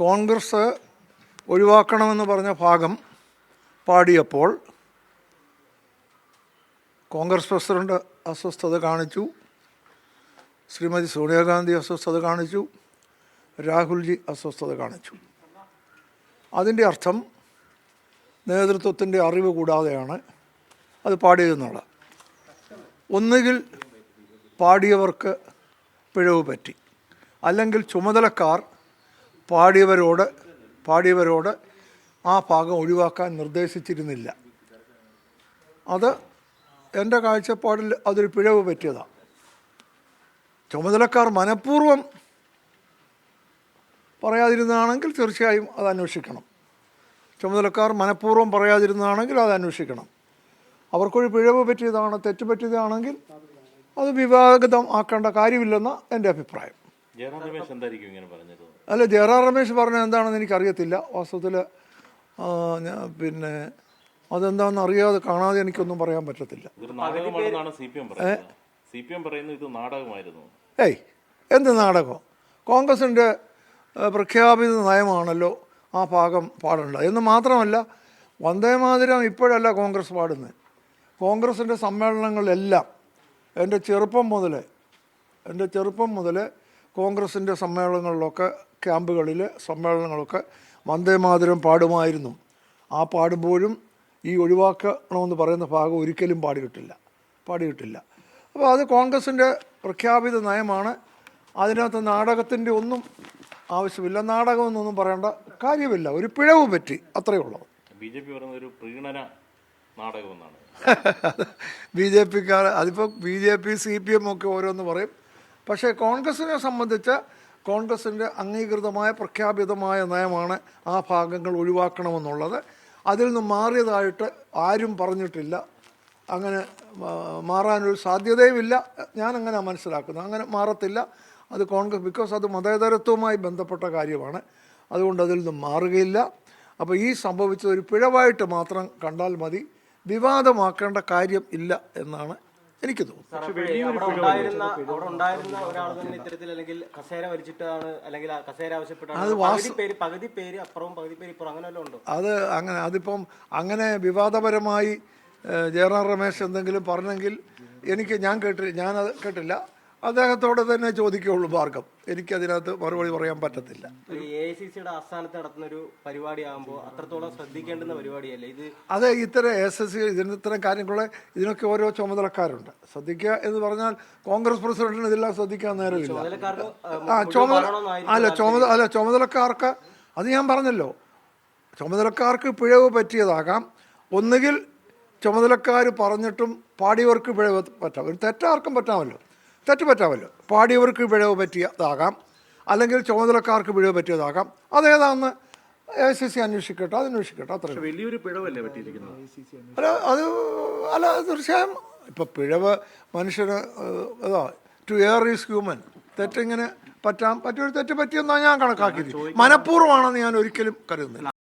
കോൺഗ്രസ് ഒഴിവാക്കണമെന്ന് പറഞ്ഞ ഭാഗം പാടിയപ്പോൾ കോൺഗ്രസ് പ്രസിഡന്റ് അസ്വസ്ഥത കാണിച്ചു, ശ്രീമതി സോണിയാഗാന്ധി അസ്വസ്ഥത കാണിച്ചു, രാഹുൽജി അസ്വസ്ഥത കാണിച്ചു. അതിൻ്റെ അർത്ഥം നേതൃത്വത്തിൻ്റെ അറിവ് കൂടാതെയാണ് അത് പാടിയതെന്നുള്ള. ഒന്നുകിൽ പാടിയവർക്ക് പിഴവ് പറ്റി, അല്ലെങ്കിൽ ചുമതലക്കാർ പാടിയവരോട് ആ ഭാഗം ഒഴിവാക്കാൻ നിർദ്ദേശിച്ചിരുന്നില്ല. അത് എൻ്റെ കാഴ്ചപ്പാടിൽ അതൊരു പിഴവ് പറ്റിയതാണ്. ചുമതലക്കാർ മനഃപൂർവ്വം പറയാതിരുന്നതാണെങ്കിൽ തീർച്ചയായും അത് അന്വേഷിക്കണം. ചുമതലക്കാർ മനഃപൂർവ്വം പറയാതിരുന്നതാണെങ്കിൽ അത് അന്വേഷിക്കണം. അവർക്കൊരു പിഴവ് പറ്റിയതാണ്, തെറ്റ് പറ്റിയതാണെങ്കിൽ അത് വിവാദം ആക്കേണ്ട കാര്യമില്ലെന്ന എൻ്റെ അഭിപ്രായം. അല്ല, ജയറാം രമേശ് പറഞ്ഞത് എന്താണെന്ന് എനിക്കറിയത്തില്ല. വാസ്തവത്തിൽ പിന്നെ അതെന്താണെന്ന് അറിയാതെ കാണാതെ എനിക്കൊന്നും പറയാൻ പറ്റത്തില്ല. ഏയ്, എന്ത് നാടകം? കോൺഗ്രസിൻ്റെ പ്രഖ്യാപിത നയമാണല്ലോ ആ ഭാഗം പാടേണ്ടത്. എന്ന് മാത്രമല്ല, വന്ദേമാതരം ഇപ്പോഴല്ല കോൺഗ്രസ് പാടുന്നത്. കോൺഗ്രസിൻ്റെ സമ്മേളനങ്ങളിലെല്ലാം എൻ്റെ ചെറുപ്പം മുതൽ കോൺഗ്രസിൻ്റെ സമ്മേളനങ്ങളിലൊക്കെ, ക്യാമ്പുകളിൽ സമ്മേളനങ്ങളൊക്കെ വന്ദേമാതരം പാടുമായിരുന്നു. ആ പാടുമ്പോഴും ഈ ഒഴിവാക്കണമെന്ന് പറയുന്ന ഭാഗം ഒരിക്കലും പാടിയിട്ടില്ല. അപ്പോൾ അത് കോൺഗ്രസിൻ്റെ പ്രഖ്യാപിത നയമാണ്. അതിനകത്ത് നാടകത്തിൻ്റെ ഒന്നും ആവശ്യമില്ല. നാടകമെന്നൊന്നും പറയേണ്ട കാര്യമില്ല. ഒരു പിഴവ് പറ്റി, അത്രയേ ഉള്ളൂ. BJP പറയുന്ന ഒരു പ്രീണന നാടകമെന്നാണ്. BJPക്കാർ അതിപ്പോൾ BJP CPM ഒക്കെ ഓരോന്ന് പറയും. പക്ഷേ കോൺഗ്രസിനെ സംബന്ധിച്ച് കോൺഗ്രസിൻ്റെ അംഗീകൃതമായ പ്രഖ്യാപിതമായ നയമാണ് ആ ഭാഗങ്ങൾ ഒഴിവാക്കണമെന്നുള്ളത്. അതിൽ നിന്ന് മാറിയതായിട്ട് ആരും പറഞ്ഞിട്ടില്ല. അങ്ങനെ മാറാനൊരു സാധ്യതയുമില്ല. ഞാനങ്ങനെ മനസ്സിലാക്കുന്നത്. അങ്ങനെ മാറത്തില്ല. അത് കോൺഗ്രസ്, ബിക്കോസ് അത് മതേതരത്വവുമായി ബന്ധപ്പെട്ട കാര്യമാണ്. അതുകൊണ്ട് അതിൽ നിന്ന് മാറുകയില്ല. അപ്പോൾ ഈ സംഭവിച്ചത് ഒരു പിഴവായിട്ട് മാത്രം കണ്ടാൽ മതി, വിവാദമാക്കേണ്ട കാര്യം ഇല്ല എന്നാണ് എനിക്ക് തോന്നുന്നത്. അത് അങ്ങനെ, അതിപ്പം അങ്ങനെ വിവാദപരമായി ജയറാം രമേശ് എന്തെങ്കിലും പറഞ്ഞെങ്കിൽ ഞാനത് കേട്ടില്ല. അദ്ദേഹത്തോട് തന്നെ ചോദിക്കുകയുള്ളൂ മാർഗം. എനിക്കതിനകത്ത് മറുപടി പറയാൻ പറ്റത്തില്ല. AICCയുടെ ആസ്ഥാനത്ത് നടത്തുന്ന ഒരു പരിപാടിയാകുമ്പോൾ അത്രത്തോളം ശ്രദ്ധിക്കേണ്ടുന്ന പരിപാടിയല്ലേ ഇത്? അതെ, ഇത്തരം AICC ഇത്തരം കാര്യങ്ങളെ ഇതിനൊക്കെ ഓരോ ചുമതലക്കാരുണ്ട്. ശ്രദ്ധിക്കുക എന്ന് പറഞ്ഞാൽ കോൺഗ്രസ് പ്രസിഡന്റിന് ഇതെല്ലാം ശ്രദ്ധിക്കാൻ നേരമില്ല. ചുമതലക്കാർക്ക് അത് ഞാൻ പറഞ്ഞല്ലോ, ചുമതലക്കാർക്ക് പിഴവ് പറ്റിയതാകാം. ഒന്നുകിൽ ചുമതലക്കാർ പറഞ്ഞിട്ടും പാടിയവർക്ക് പിഴവ് പറ്റാം. ഒരു തെറ്റാർക്കും തെറ്റ് പറ്റാമല്ലോ. പാടിയവർക്ക് പിഴവ് പറ്റിയതാകാം, അല്ലെങ്കിൽ ചുമതലക്കാർക്ക് പിഴവ് പറ്റിയതാകാം. അതേതാണെന്ന് AICC അന്വേഷിക്കട്ടെ, അത്ര വലിയൊരു പിഴവല്ലേ പറ്റിയിരിക്കുന്നത്? അല്ല തീർച്ചയായും ഇപ്പം പിഴവ് മനുഷ്യന് ടു എയർ ഈസ് ഹ്യൂമൻ. തെറ്റിങ്ങനെ പറ്റൊരു തെറ്റ് പറ്റിയെന്നാണ് ഞാൻ കണക്കാക്കിയത്. മനഃപൂർവ്വമാണെന്ന് ഞാൻ ഒരിക്കലും കരുതുന്നില്ല.